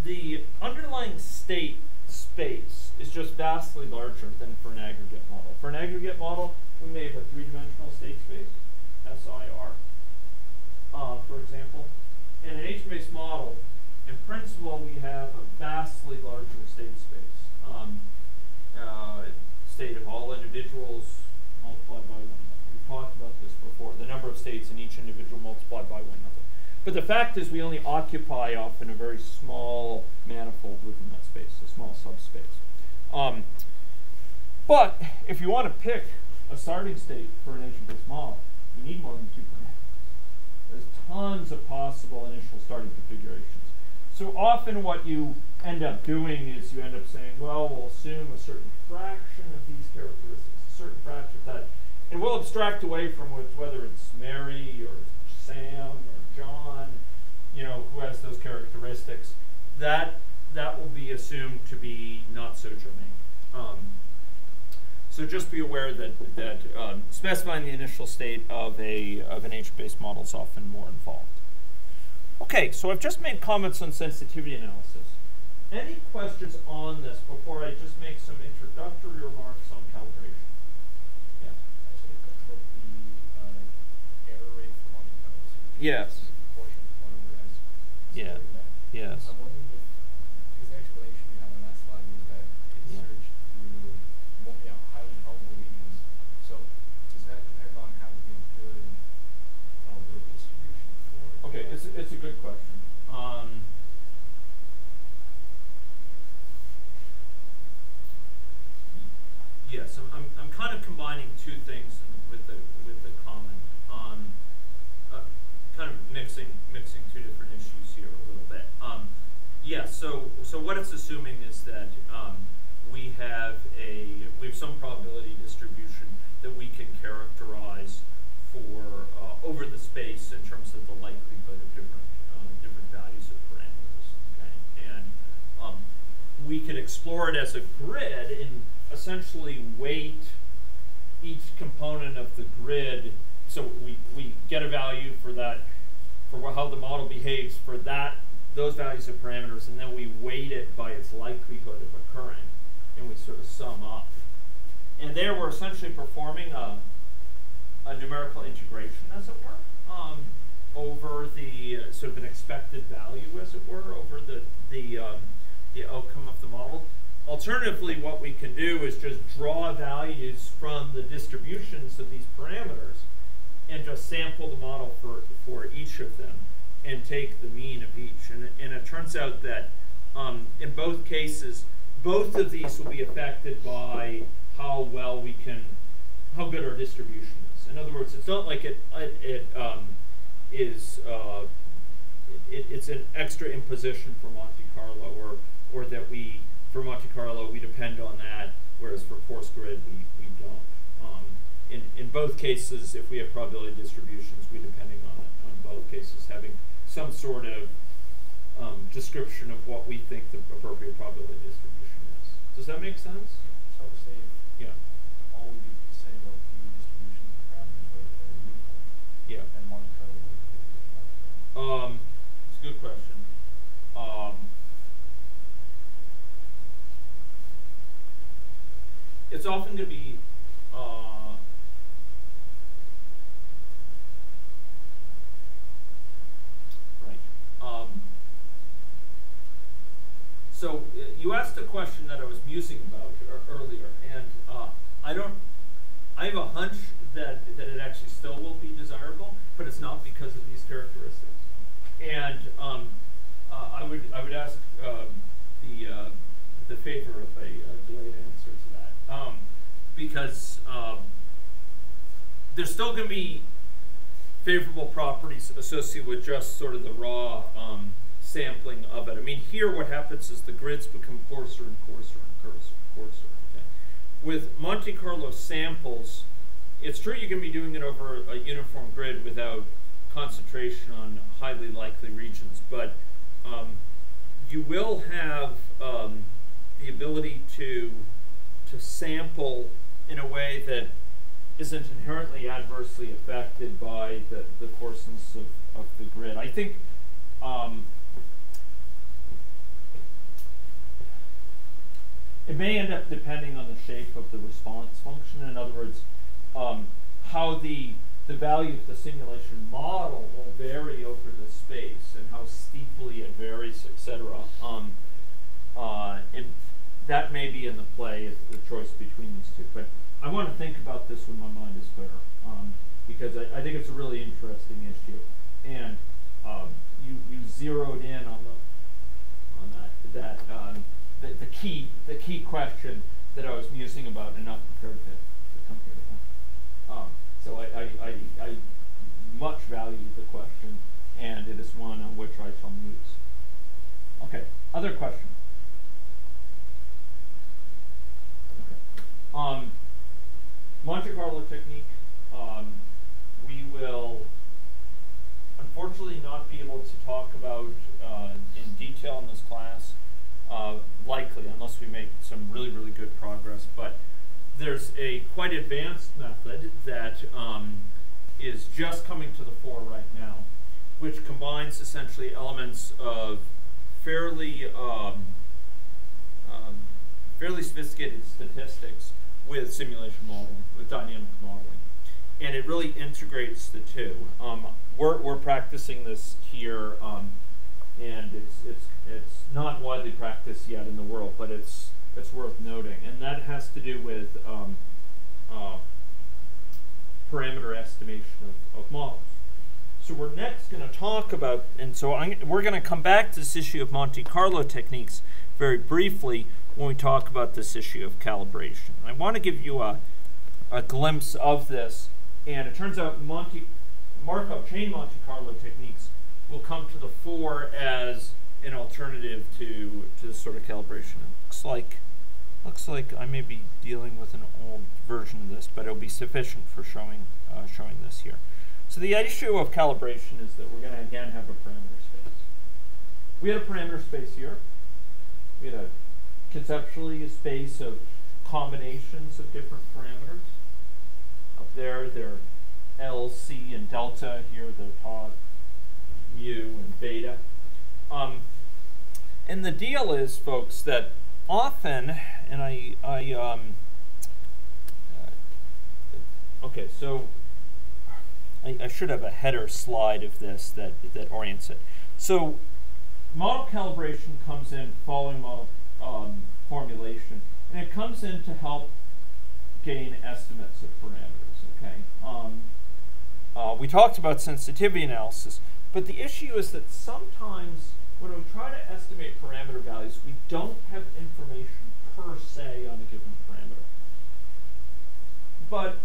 the underlying state space is just vastly larger than for an aggregate model. For an aggregate model, we may have a three-dimensional state space, SIR, for example. In an agent-based model, in principle, we have a vastly larger state space. State of all individuals multiplied by one another. We've talked about this before, the number of states in each individual multiplied by one another. But the fact is we only occupy often a very small manifold within that space, a small subspace. But if you want to pick a starting state for an agent-based model, you need more than two parameters. There's tons of possible initial starting configurations. So often what you end up doing is you end up saying, well, we'll assume a certain fraction of these characteristics, a certain fraction of that, and we'll abstract away from whether it's Mary or Sam or John, who has those characteristics. That will be assumed to be not so germane. So just be aware that specifying the initial state of an agent-based model is often more involved. Okay, so I've just made comments on sensitivity analysis. Any questions on this before I just make some introductory remarks on calibration? Yeah. Actually, about the error rate for Monte Carlo. Yes. Proportion to whatever has. Yeah. Yes. I'm wondering if, because the explanation you have on that slide was that it surged through highly probable regions. So does that depend on having a good probability distribution for it? Okay, it's a good question. Yes, I'm kind of combining two things with the comment. Kind of mixing two different issues here a little bit. Yes, so what it's assuming is that we have some probability distribution that we can characterize for over the space in terms of the likelihood of different values of parameters. Okay, and we could explore it as a grid and essentially weight each component of the grid. So we get a value for that, for how the model behaves for those values of parameters, and then we weight it by its likelihood of occurring, and we sort of sum up. And there we're essentially performing a numerical integration, as it were, over the sort of an expected value, as it were, over the outcome of the model. Alternatively, what we can do is just draw values from the distributions of these parameters and just sample the model for each of them and take the mean of each. And it turns out that in both cases, both of these will be affected by how well we can, how good our distribution is. In other words, it's not like it's an extra imposition for Monte Carlo, or that for Monte Carlo we depend on that, whereas for coarse grid we don't. In both cases, if we have probability distributions, we're depending on both cases having some sort of description of what we think the appropriate probability distribution is. Does that make sense? So say, yeah, all we need to say about the distribution parameters are uniform. Yeah. And Monte Carlo would be that. It's a good question. It's often going to be right. So you asked a question that I was musing about earlier, and I have a hunch that it actually still will be desirable, but it's not because of these characteristics. And I would ask the favor of a delayed answer to that, because there's still going to be favorable properties associated with just sort of the raw sampling of it. I mean, here what happens is the grids become coarser and coarser and coarser. Okay? With Monte Carlo samples, it's true you can be doing it over a uniform grid without concentration on highly likely regions, but you will have the ability to sample in a way that isn't inherently adversely affected by the coarseness of the grid. I think it may end up depending on the shape of the response function. In other words, how the value of the simulation model will vary over the space and how steeply it varies, etc. And that may be in the play, the choice between these two. But I want to think about this when my mind is clear, because I think it's a really interesting issue. And you zeroed in on the key question that I was musing about and not prepared to come here to. So I much value the question, and it is one on which I shall muse. Okay, other question. Okay. Monte Carlo technique, we will unfortunately not be able to talk about in detail in this class, likely, unless we make some really, really good progress. But there's a quite advanced method that is just coming to the fore right now, which combines essentially elements of fairly sophisticated statistics with simulation modeling, with dynamic modeling, and it really integrates the two. We're practicing this here, and it's not widely practiced yet in the world, but it's worth noting, and that has to do with parameter estimation of models. So we're next going to talk about, and so we're going to come back to this issue of Monte Carlo techniques very briefly when we talk about this issue of calibration. I want to give you a glimpse of this, and it turns out Markov chain Monte Carlo techniques will come to the fore as an alternative to this sort of calibration. It looks like I may be dealing with an old version of this, but it'll be sufficient for showing this here. So the issue of calibration is that we're going to again have a parameter space. We had a parameter space here. We had conceptually a space of combinations of different parameters. Up there, they're L, C, and delta. Here, they're tau, mu, and beta. And the deal is, folks, that often, and okay, so I should have a header slide of this that orients it. So model calibration comes in following model formulation, and it comes in to help gain estimates of parameters. Okay, We talked about sensitivity analysis, but the issue is that sometimes when we try to estimate parameter values, we don't have information per se on a given parameter. But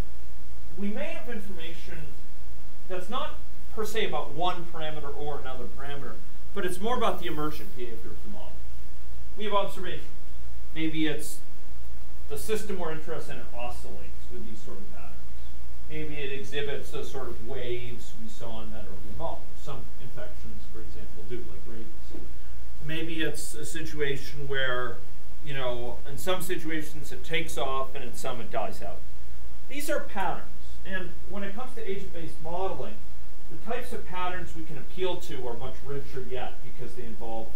we may have information that's not per se about one parameter or another parameter, but it's more about the emergent behavior of the model. We have observations. Maybe it's the system we're interested in oscillates with these sort of patterns. Maybe it exhibits those sort of waves we saw in that earlier model. Some infections, for example, do, like rabies. Maybe it's a situation where, you know, in some situations it takes off and in some it dies out. These are patterns. And when it comes to agent-based modeling, the types of patterns we can appeal to are much richer yet because they involve,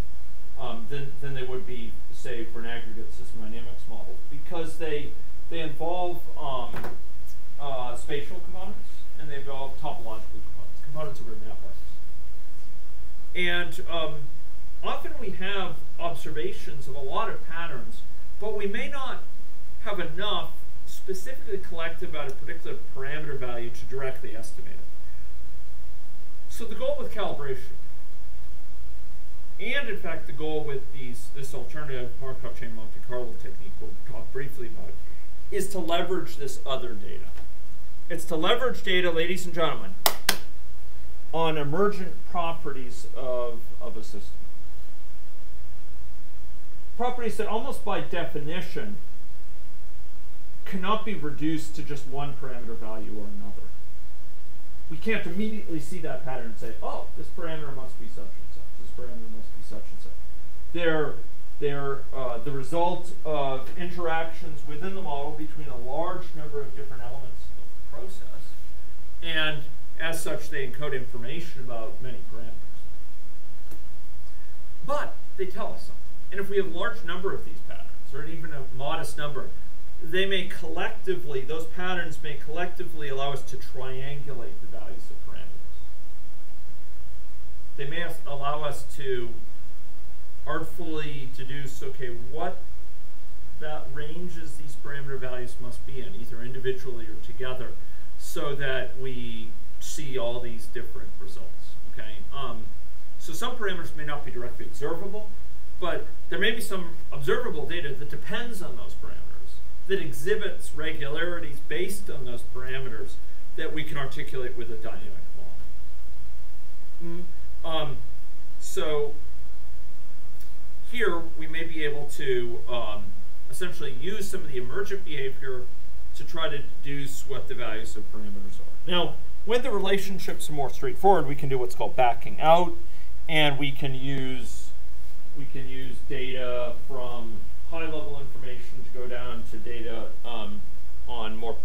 than they would be, say, for an aggregate system dynamics model, because they involve spatial components and they involve topological components of our networks. And often we have observations of a lot of patterns, but we may not have enough specifically collected about a particular parameter value to directly estimate it. So the goal with calibration, and in fact the goal with this alternative Markov chain Monte Carlo technique we'll talk briefly about, is to leverage this other data. It's to leverage data, ladies and gentlemen, on emergent properties of a system. Properties that almost by definition cannot be reduced to just one parameter value or another. We can't immediately see that pattern and say, oh, this parameter must be such and such, this parameter must be such and such. They're the result of interactions within the model between a large number of different elements of the process, and as such they encode information about many parameters. But they tell us something. And if we have a large number of these patterns, or even a modest number, they may collectively, those patterns may collectively allow us to triangulate the values of parameters. They may allow us to artfully deduce, okay, what ranges these parameter values must be in, either individually or together, so that we see all these different results, okay? So some parameters may not be directly observable, but there may be some observable data that depends on those parameters, that exhibits regularities based on those parameters that we can articulate with a dynamic model. So here we may be able to essentially use some of the emergent behavior to try to deduce what the values of parameters are. Now, when the relationships are more straightforward, we can do what's called backing out, and we can use data from high-level information to go down to data on more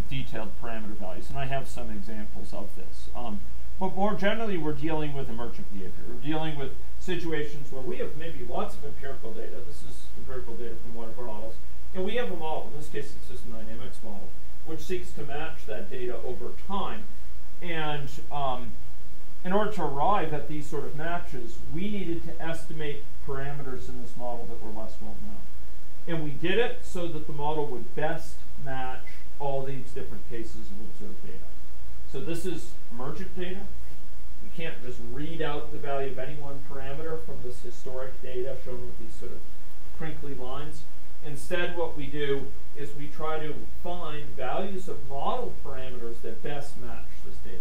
detailed parameter values, and I have some examples of this. But more generally, we're dealing with emergent behavior. We're dealing with situations where we have maybe lots of empirical data. This is empirical data from one of our models, and we have a model, in this case it's system dynamics model, which seeks to match that data over time. And in order to arrive at these sort of matches, we needed to estimate parameters in this model that were less well known. And we did it so that the model would best match all these different cases of observed data. So this is emergent data. We can't just read out the value of any one parameter from this historic data shown with these sort of crinkly lines. Instead, what we do is we try to find values of model parameters that best match this data.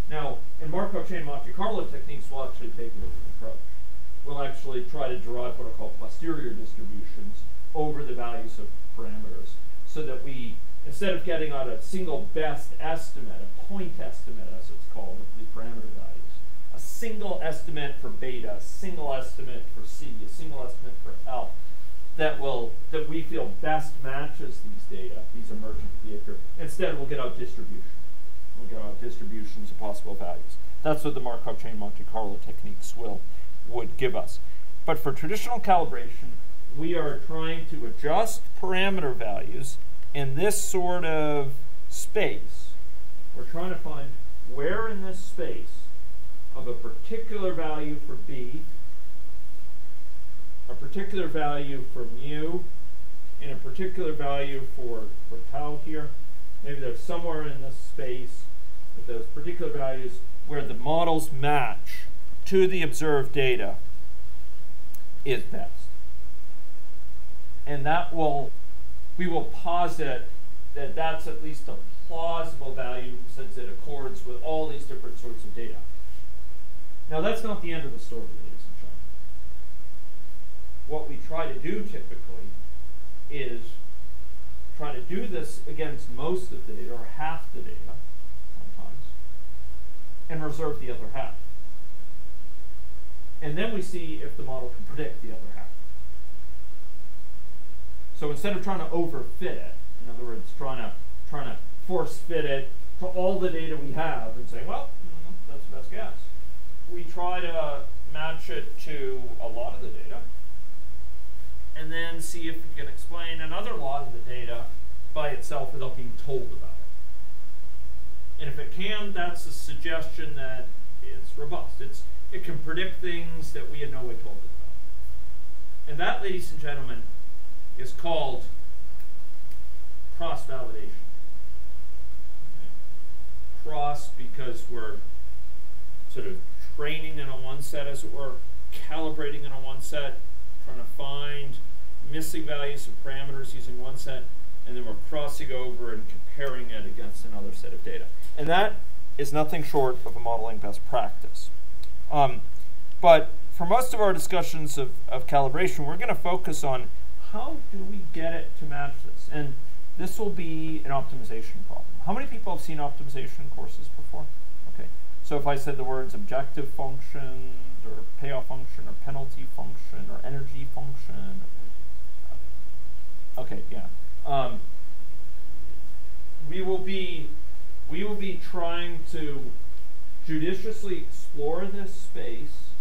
Now, in Markov chain Monte Carlo techniques, we'll actually take a different approach. We'll actually try to derive what are called posterior distributions over the values of parameters, so that we, instead of getting out a single best estimate, a point estimate as it's called, of the parameter values, a single estimate for beta, a single estimate for C, a single estimate for L, that we feel best matches these data, these emergent behavior. Instead, we'll get out distribution. We'll get out distributions of possible values. That's what the Markov chain Monte Carlo techniques would give us. But for traditional calibration, we are trying to adjust parameter values in this sort of space. We're trying to find where in this space of a particular value for B, a particular value for mu, and a particular value for tau here, maybe there's somewhere in this space with those particular values where the models match to the observed data is best. And that we will posit that that's at least a plausible value since it accords with all these different sorts of data. Now that's not the end of the story, ladies and gentlemen. What we try to do typically is try to do this against most of the data, or half the data sometimes, and reserve the other half. And then we see if the model can predict the other half. So instead of trying to overfit it, in other words, trying to force fit it to all the data we have and say, well, that's the best guess, we try to match it to a lot of the data and then see if we can explain another lot of the data by itself without being told about it. And if it can, that's a suggestion that it's robust. It can predict things that we had no way told it about. And that, ladies and gentlemen, is called cross-validation. Okay. Cross because we're sort of training in a one set, as it were, calibrating in a one set, trying to find missing values of parameters using one set, and then we're crossing over and comparing it against another set of data. And that is nothing short of a modeling best practice. But for most of our discussions of calibration, we're going to focus on how do we get it to match this? And this will be an optimization problem. How many people have seen optimization courses before? Okay. So if I said the words objective functions, or payoff function, or penalty function, or energy function, okay, yeah. We will be trying to judiciously explore this space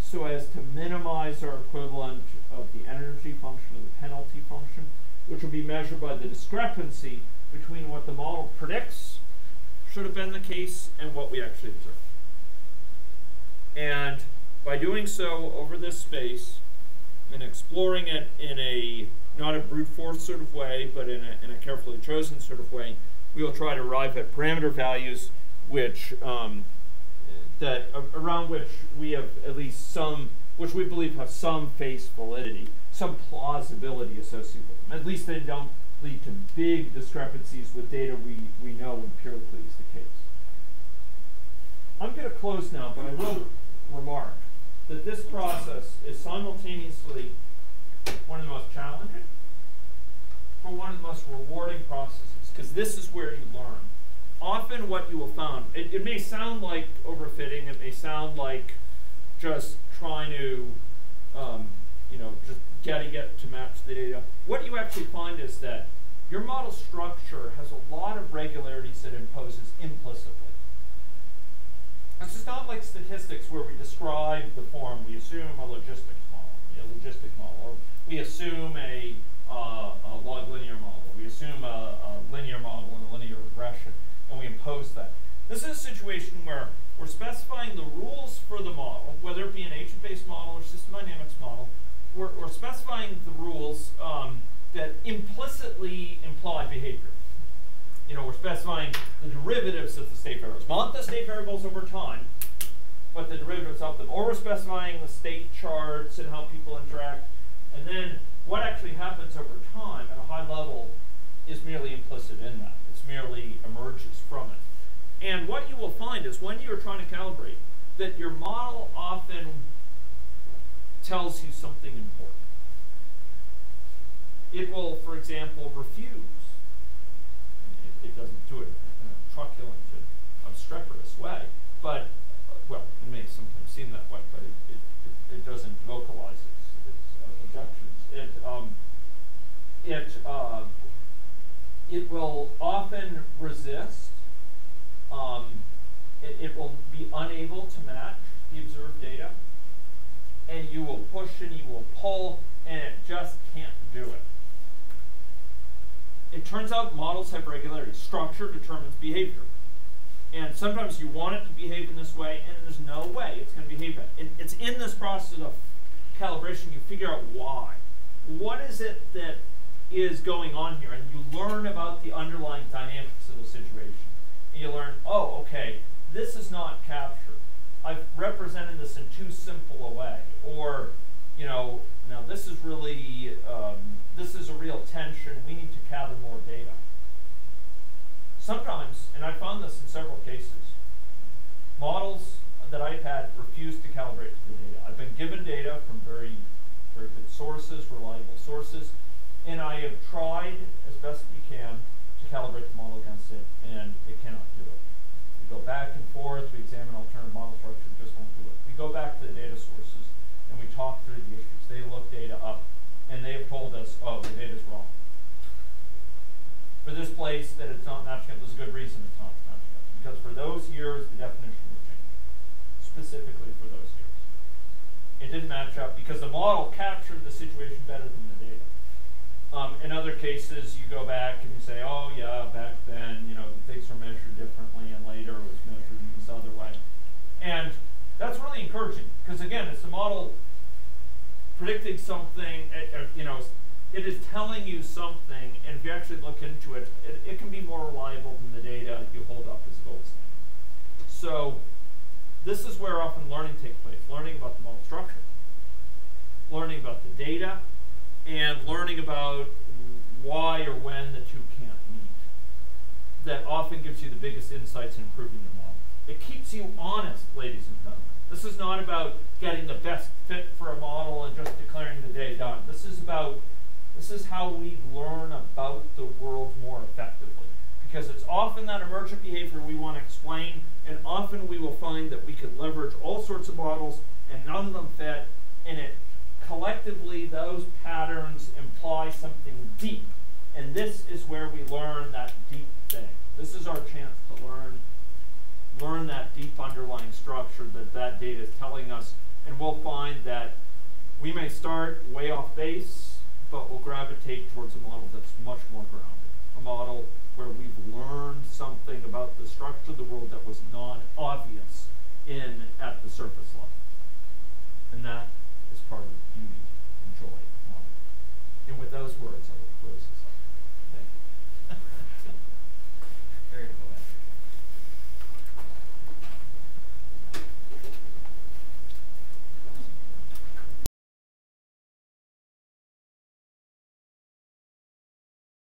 so as to minimize our equivalent of the energy function and the penalty function, which will be measured by the discrepancy between what the model predicts should have been the case and what we actually observe. And by doing so over this space and exploring it in a not a brute force sort of way, but in a carefully chosen sort of way, we will try to arrive at parameter values which around which we have at least some, which we believe have some face validity, some plausibility associated with them. At least they don't lead to big discrepancies with data we know empirically is the case. I'm going to close now, but I will remark that this process is simultaneously one of the most challenging or one of the most rewarding processes, because this is where you learn. Often what you will find, it may sound like overfitting, it may sound like just trying to, just getting it to match the data. What you actually find is that your model structure has a lot of regularities that it imposes implicitly. This is not like statistics where we describe the form, we assume a logistics model, or we assume a log linear model, we assume a linear model and a linear regression, and we impose that. This is a situation where we're specifying the rules for the model, whether it be an agent-based model or system dynamics model. We're specifying the rules that implicitly imply behavior. We're specifying the derivatives of the state variables, not the state variables over time, but the derivatives of them. Or we're specifying the state charts and how people interact. And then what actually happens over time at a high level is merely implicit in that. It's merely emerges from it. And what you will find is when you're trying to calibrate, that your model often tells you something important. It will, for example, refuse. It doesn't do it in a truculent and obstreperous way, but, well, it may sometimes seem that way, but it doesn't vocalize its objections. It will often resist. It will be unable to match the observed data, and you will push and you will pull, and it just can't do it. It turns out models have regularity. Structure determines behavior. And sometimes you want it to behave in this way, and there's no way it's going to behave that. And it's in this process of calibration you figure out why. What is it that is going on here, and you learn about the underlying dynamics of the situation. And you learn, oh, okay, this is not captured. I've represented this in too simple a way. Or, you know, now this is really, this is a real tension. We need to gather more data. Sometimes, and I found this in several cases, models that I've had refuse to calibrate to the data. I've been given data from very, very good sources, reliable sources, and I have tried as best we can to calibrate the model against it, and it cannot do it. We go back and forth, we examine alternative model structure, it just won't do it. We go back to the data sources, and we talk through the issues. They look data up, and they have told us, oh, the data's wrong. For this place that it's not matching up, there's a good reason it's not matching up. Because for those years, the definition will change, specifically for those years. It didn't match up because the model captured the situation better than the data. In other cases, you go back and you say, oh yeah, back then, you know, things were measured differently, and later it was measured in this other way. And that's really encouraging, because again, it's the model predicting something, you know, it is telling you something, and if you actually look into it, it can be more reliable than the data you hold up as gold standard. So this is where often learning takes place, learning about the model structure, learning about the data, and learning about why or when the two can't meet. That often gives you the biggest insights in improving your model. It keeps you honest, ladies and gentlemen. This is not about getting the best fit for a model and just declaring the day done. This is how we learn about the world more effectively. Because it's often that emergent behavior we want to explain, and often we will find that we could leverage all sorts of models and none of them fit, and it collectively those patterns imply something deep. And this is where we learn that deep thing. This is our chance to learn that deep underlying structure that data is telling us, and we'll find that we may start way off base, but we'll gravitate towards a model that's much more grounded. A model where we've learned something about the structure of the world that was non-obvious at the surface level. And that is part of the beauty and joy of modeling. And with those words,